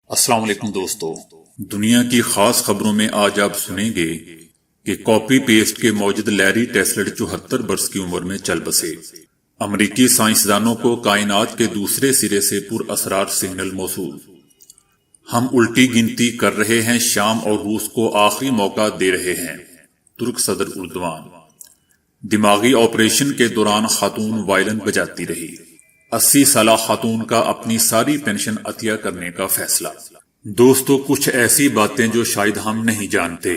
السلام علیکم دوستو، دنیا کی خاص خبروں میں آج آپ سنیں گے کہ کاپی پیسٹ کے موجد لیری ٹیسلر 74 برس کی عمر میں چل بسے۔ امریکی سائنسدانوں کو کائنات کے دوسرے سرے سے پر اسرار سگنل موصول۔ ہم الٹی گنتی کر رہے ہیں، شام اور روس کو آخری موقع دے رہے ہیں۔ ترک صدر اردوان۔ دماغی آپریشن کے دوران خاتون وائلن بجاتی رہی۔ 80 سالہ خاتون کا اپنی ساری پینشن عطیہ کرنے کا فیصلہ۔ دوستو، کچھ ایسی باتیں جو شاید ہم نہیں جانتے۔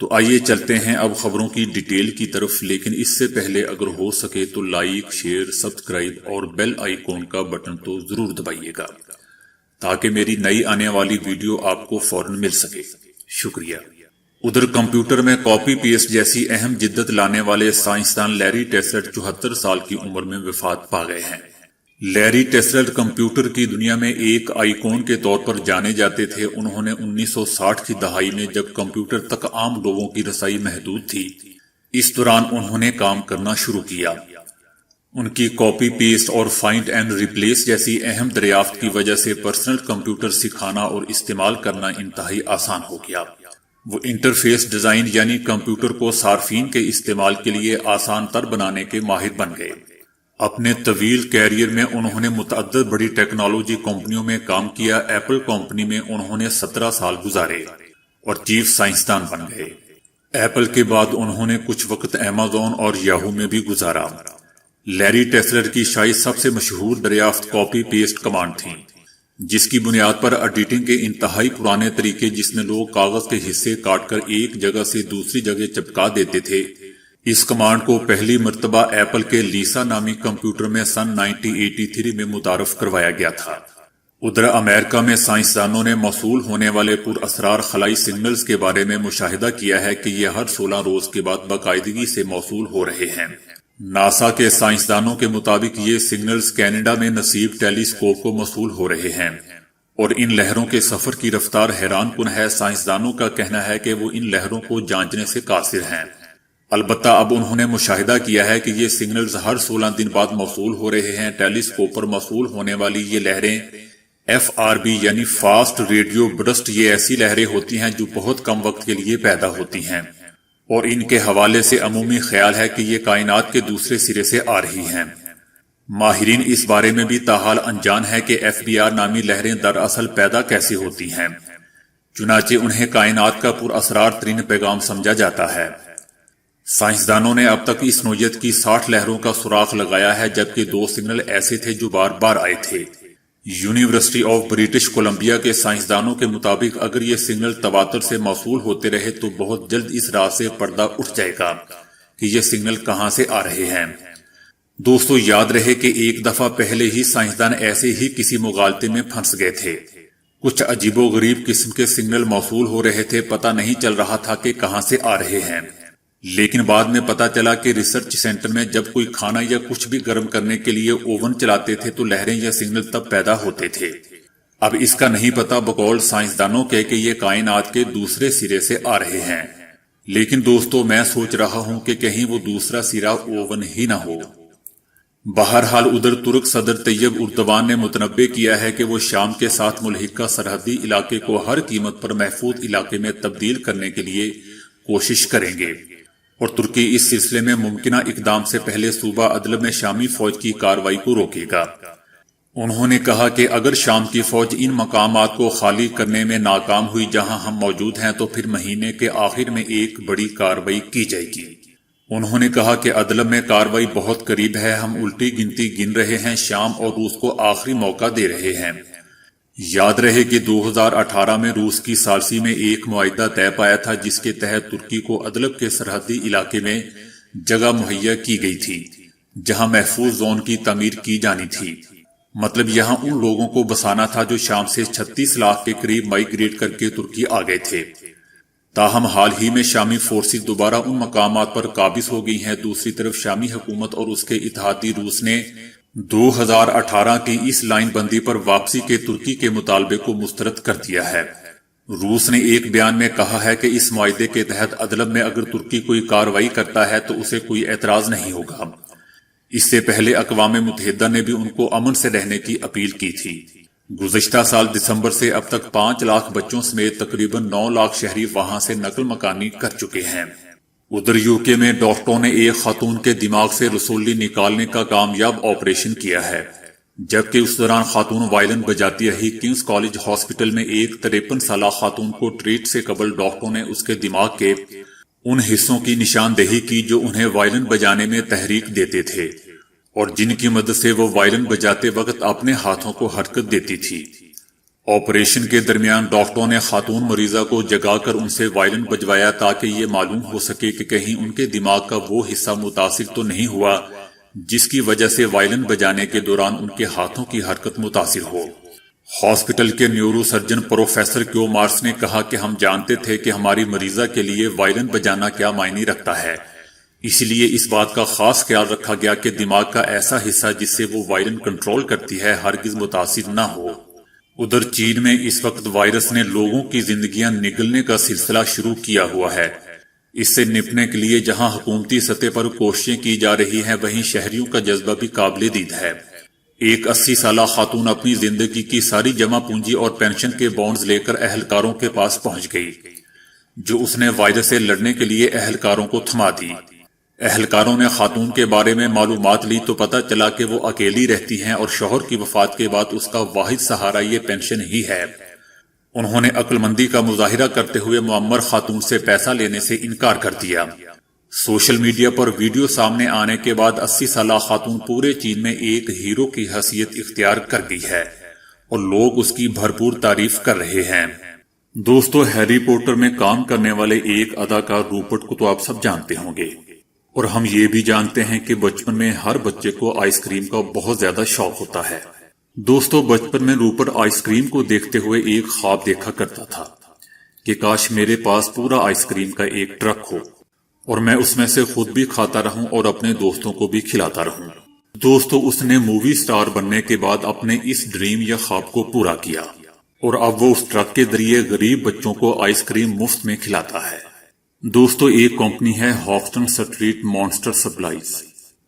تو آئیے چلتے ہیں اب خبروں کی ڈیٹیل کی طرف، لیکن اس سے پہلے اگر ہو سکے تو لائک، شیئر، سبسکرائب اور بیل آئیکن کا بٹن تو ضرور دبائیے گا تاکہ میری نئی آنے والی ویڈیو آپ کو فوراً مل سکے۔ شکریہ۔ ادھر کمپیوٹر میں کاپی پیسٹ جیسی اہم جدت لانے والے سائنسدان لیری ٹیسلر 74 سال کی عمر میں وفات پا گئے ہیں۔ لیری ٹیسلر کمپیوٹر کی دنیا میں ایک آئیکن کے طور پر جانے جاتے تھے۔ انہوں نے 1960 کی دہائی میں، جب کمپیوٹر تک عام لوگوں کی رسائی محدود تھی، اس دوران انہوں نے کام کرنا شروع کیا۔ ان کی کاپی پیسٹ اور فائنڈ اینڈ ریپلیس جیسی اہم دریافت کی وجہ سے پرسنل کمپیوٹر سکھانا اور استعمال کرنا انتہائی آسان ہو گیا۔ وہ انٹرفیس ڈیزائن یعنی کمپیوٹر کو صارفین کے استعمال کے لیے آسان تر بنانے کے ماہر بن گئے۔ اپنے طویل کیریئر میں انہوں نے متعدد بڑی ٹیکنالوجی کمپنیوں میں کام کیا۔ ایپل کمپنی میں انہوں نے 17 سال گزارے اور چیف سائنسدان بن گئے۔ ایپل کے بعد انہوں نے کچھ وقت ایمیزون اور یاہو میں بھی گزارا۔ لیری ٹیسلر کی شاید سب سے مشہور دریافت کاپی پیسٹ کمانڈ تھی، جس کی بنیاد پر ایڈیٹنگ کے انتہائی پرانے طریقے، جس میں لوگ کاغذ کے حصے کاٹ کر ایک جگہ سے دوسری جگہ چپکا دیتے تھے، اس کمانڈ کو پہلی مرتبہ ایپل کے لیسا نامی کمپیوٹر میں سن 1983 میں متعارف کروایا گیا تھا۔ ادھر امریکہ میں سائنسدانوں نے موصول ہونے والے پر اسرار خلائی سگنلز کے بارے میں مشاہدہ کیا ہے کہ یہ ہر 16 روز کے بعد باقاعدگی سے موصول ہو رہے ہیں۔ ناسا کے سائنسدانوں کے مطابق یہ سگنلز کینیڈا میں نصیب ٹیلی اسکوپ کو موصول ہو رہے ہیں، اور ان لہروں کے سفر کی رفتار حیران کن ہے۔ سائنسدانوں کا کہنا ہے کہ وہ ان لہروں کو جانچنے سے قاصر ہیں۔ البتہ اب انہوں نے مشاہدہ کیا ہے کہ یہ سگنلز ہر 16 دن بعد موصول ہو رہے ہیں۔ ٹیلی اسکوپ پر موصول ہونے والی یہ لہریں FRB یعنی فاسٹ ریڈیو برسٹ، یہ ایسی لہریں ہوتی ہیں جو بہت کم وقت کے لیے پیدا ہوتی ہیں، اور ان کے حوالے سے عمومی خیال ہے کہ یہ کائنات کے دوسرے سرے سے آ رہی ہیں۔ ماہرین اس بارے میں بھی تاحال انجان ہے کہ FBR نامی لہریں دراصل پیدا کیسے ہوتی ہیں، چنانچہ انہیں کائنات کا پر اسرار ترین پیغام سمجھا جاتا ہے۔ سائنسدانوں نے اب تک اس نوعیت کی 60 لہروں کا سراغ لگایا ہے، جبکہ 2 سگنل ایسے تھے جو بار بار آئے تھے۔ یونیورسٹی آف برٹش کولمبیا کے سائنسدانوں کے مطابق اگر یہ سگنل تواتر سے موصول ہوتے رہے تو بہت جلد اس راز سے پردہ اٹھ جائے گا کہ یہ سگنل کہاں سے آ رہے ہیں۔ دوستو، یاد رہے کہ ایک دفعہ پہلے ہی سائنسدان ایسے ہی کسی مغالطے میں پھنس گئے تھے۔ کچھ عجیب و غریب قسم کے سگنل موصول ہو رہے تھے، پتہ نہیں چل رہا تھا کہ کہاں سے آ رہے ہیں، لیکن بعد میں پتا چلا کہ ریسرچ سینٹر میں جب کوئی کھانا یا کچھ بھی گرم کرنے کے لیے اوون چلاتے تھے تو لہریں یا سگنل تب پیدا ہوتے تھے۔ اب اس کا نہیں پتا بقول سائنسدانوں کے کہ یہ کائنات کے دوسرے سرے سے آ رہے ہیں، لیکن دوستو میں سوچ رہا ہوں کہ کہیں وہ دوسرا سرا اوون ہی نہ ہو۔ بہرحال ادھر ترک صدر طیب اردوان نے متنبع کیا ہے کہ وہ شام کے ساتھ ملحقہ سرحدی علاقے کو ہر قیمت پر محفوظ علاقے میں تبدیل کرنے کے لیے کوشش کریں گے، اور ترکی اس سلسلے میں ممکنہ اقدام سے پہلے صوبہ ادلب میں شامی فوج کی کارروائی کو روکے گا۔ انہوں نے کہا کہ اگر شام کی فوج ان مقامات کو خالی کرنے میں ناکام ہوئی جہاں ہم موجود ہیں تو پھر مہینے کے آخر میں ایک بڑی کارروائی کی جائے گی۔ انہوں نے کہا کہ ادلب میں کارروائی بہت قریب ہے، ہم الٹی گنتی گن رہے ہیں، شام اور روس کو آخری موقع دے رہے ہیں۔ یاد رہے کہ 2018 میں روس کی ثالثی میں ایک معاہدہ طے پایا تھا جس کے تحت ترکی کو ادلب کے سرحدی علاقے میں جگہ مہیا کی گئی تھی جہاں محفوظ زون کی تعمیر کی جانی تھی، مطلب یہاں ان لوگوں کو بسانا تھا جو شام سے 36 لاکھ کے قریب مائیگریٹ کر کے ترکی آ گئے تھے۔ تاہم حال ہی میں شامی فورسز دوبارہ ان مقامات پر قابض ہو گئی ہیں۔ دوسری طرف شامی حکومت اور اس کے اتحادی روس نے 2018 کی اس لائن بندی پر واپسی کے ترکی کے مطالبے کو مسترد کر دیا ہے۔ روس نے ایک بیان میں کہا ہے کہ اس معاہدے کے تحت ادلب میں اگر ترکی کوئی کارروائی کرتا ہے تو اسے کوئی اعتراض نہیں ہوگا۔ اس سے پہلے اقوام متحدہ نے بھی ان کو امن سے رہنے کی اپیل کی تھی۔ گزشتہ سال دسمبر سے اب تک 5 لاکھ بچوں سمیت تقریباً 9 لاکھ شہری وہاں سے نقل مکانی کر چکے ہیں۔ ادھر UK میں ڈاکٹروں نے ایک خاتون کے دماغ سے رسولی نکالنے کا کامیاب آپریشن کیا ہے، جبکہ اس دوران خاتون وائلن بجاتی رہی۔ کنگز کالج ہاسپٹل میں ایک 53 سالہ خاتون کو ٹریٹ سے قبل ڈاکٹروں نے اس کے دماغ کے ان حصوں کی نشاندہی کی جو انہیں وائلن بجانے میں تحریک دیتے تھے اور جن کی مدد سے وہ وائلن بجاتے وقت اپنے ہاتھوں کو حرکت دیتی تھی۔ آپریشن کے درمیان ڈاکٹروں نے خاتون مریضہ کو جگا کر ان سے وائلن بجوایا تاکہ یہ معلوم ہو سکے کہ کہیں ان کے دماغ کا وہ حصہ متاثر تو نہیں ہوا جس کی وجہ سے وائلن بجانے کے دوران ان کے ہاتھوں کی حرکت متاثر ہو۔ ہاسپٹل کے نیورو سرجن پروفیسر کیو مارس نے کہا کہ ہم جانتے تھے کہ ہماری مریضہ کے لیے وائلن بجانا کیا معنی رکھتا ہے، اس لیے اس بات کا خاص خیال رکھا گیا کہ دماغ کا ایسا حصہ جس سے وہ وائلن کنٹرول کرتی ہے ہرگز متاثر نہ ہو۔ ادھر چین میں اس وقت وائرس نے لوگوں کی زندگیاں نگلنے کا سلسلہ شروع کیا ہوا ہے۔ اس سے نپٹنے کے لیے جہاں حکومتی سطح پر کوششیں کی جا رہی ہیں وہیں شہریوں کا جذبہ بھی قابل دید ہے۔ ایک 80 سالہ خاتون اپنی زندگی کی ساری جمع پونجی اور پینشن کے بانڈز لے کر اہلکاروں کے پاس پہنچ گئی، جو اس نے وائرس سے لڑنے کے لیے اہلکاروں کو تھما دی۔ اہلکاروں نے خاتون کے بارے میں معلومات لی تو پتہ چلا کہ وہ اکیلی رہتی ہیں اور شوہر کی وفات کے بعد اس کا واحد سہارا یہ پینشن ہی ہے۔ انہوں نے عقل مندی کا مظاہرہ کرتے ہوئے معمر خاتون سے پیسہ لینے سے انکار کر دیا۔ سوشل میڈیا پر ویڈیو سامنے آنے کے بعد 80 سالہ خاتون پورے چین میں ایک ہیرو کی حیثیت اختیار کر گئی ہے اور لوگ اس کی بھرپور تعریف کر رہے ہیں۔ دوستو، ہیری پوٹر میں کام کرنے والے ایک اداکار روپرٹ کو تو آپ سب جانتے ہوں گے، اور ہم یہ بھی جانتے ہیں کہ بچپن میں ہر بچے کو آئس کریم کا بہت زیادہ شوق ہوتا ہے۔ دوستو، بچپن میں روپرٹ آئس کریم کو دیکھتے ہوئے ایک خواب دیکھا کرتا تھا کہ کاش میرے پاس پورا آئس کریم کا ایک ٹرک ہو اور میں اس میں سے خود بھی کھاتا رہوں اور اپنے دوستوں کو بھی کھلاتا رہوں۔ دوستو، اس نے مووی سٹار بننے کے بعد اپنے اس ڈریم یا خواب کو پورا کیا اور اب وہ اس ٹرک کے ذریعے غریب بچوں کو آئس کریم مفت میں کھلاتا ہے۔ دوستو، ایک کمپنی ہے ہافٹن سٹریٹ مانسٹر سپلائز۔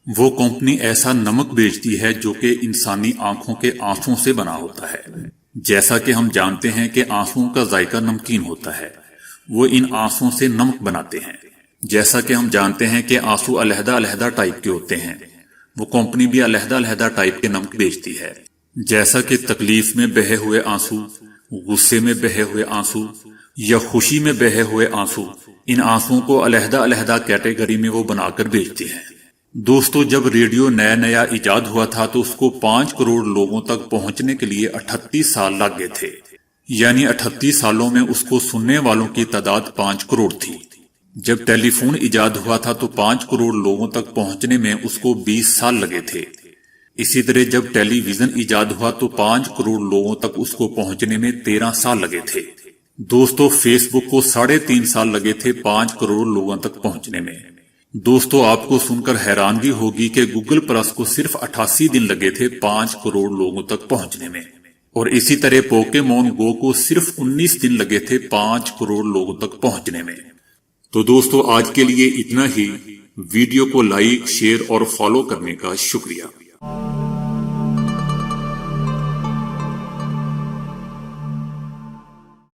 وہ کمپنی ایسا نمک بیچتی ہے جو کہ انسانی آنکھوں کے آنسوں سے بنا ہوتا ہے۔ جیسا کہ ہم جانتے ہیں کہ آنسوں کا ذائقہ نمکین ہوتا ہے، وہ ان آنسوں سے نمک بناتے ہیں۔ جیسا کہ ہم جانتے ہیں کہ آنسو علیحدہ علیحدہ ٹائپ کے ہوتے ہیں، وہ کمپنی بھی علیحدہ علیحدہ ٹائپ کے نمک بیچتی ہے۔ جیسا کہ تکلیف میں بہے ہوئے آنسو، غصے میں بہے ہوئے آنسو یا خوشی میں بہے ہوئے آنسو، ان آنسوؤں کو علیحدہ علیحدہ کیٹیگری میں وہ بنا کر بیچتی ہیں۔ دوستو، جب ریڈیو نیا ایجاد ہوا تھا تو اس کو 5 کروڑ لوگوں تک پہنچنے کے لیے 38 سال لگ گئے تھے، یعنی 38 سالوں میں اس کو سننے والوں کی تعداد 5 کروڑ تھی۔ جب ٹیلی فون ایجاد ہوا تھا تو 5 کروڑ لوگوں تک پہنچنے میں اس کو 20 سال لگے تھے۔ اسی طرح جب ٹیلی ویژن ایجاد ہوا تو 5 کروڑ لوگوں تک اس کو پہنچنے میں 13 سال لگے تھے۔ دوستو، فیس بک کو 3.5 سال لگے تھے 5 کروڑ لوگوں تک پہنچنے میں۔ دوستو، آپ کو سن کر حیرانگی ہوگی کہ گوگل پلس کو صرف 88 دن لگے تھے 5 کروڑ لوگوں تک پہنچنے میں، اور اسی طرح پوکیمون گو کو صرف 19 دن لگے تھے 5 کروڑ لوگوں تک پہنچنے میں۔ تو دوستو، آج کے لیے اتنا ہی۔ ویڈیو کو لائک، شیئر اور فالو کرنے کا شکریہ۔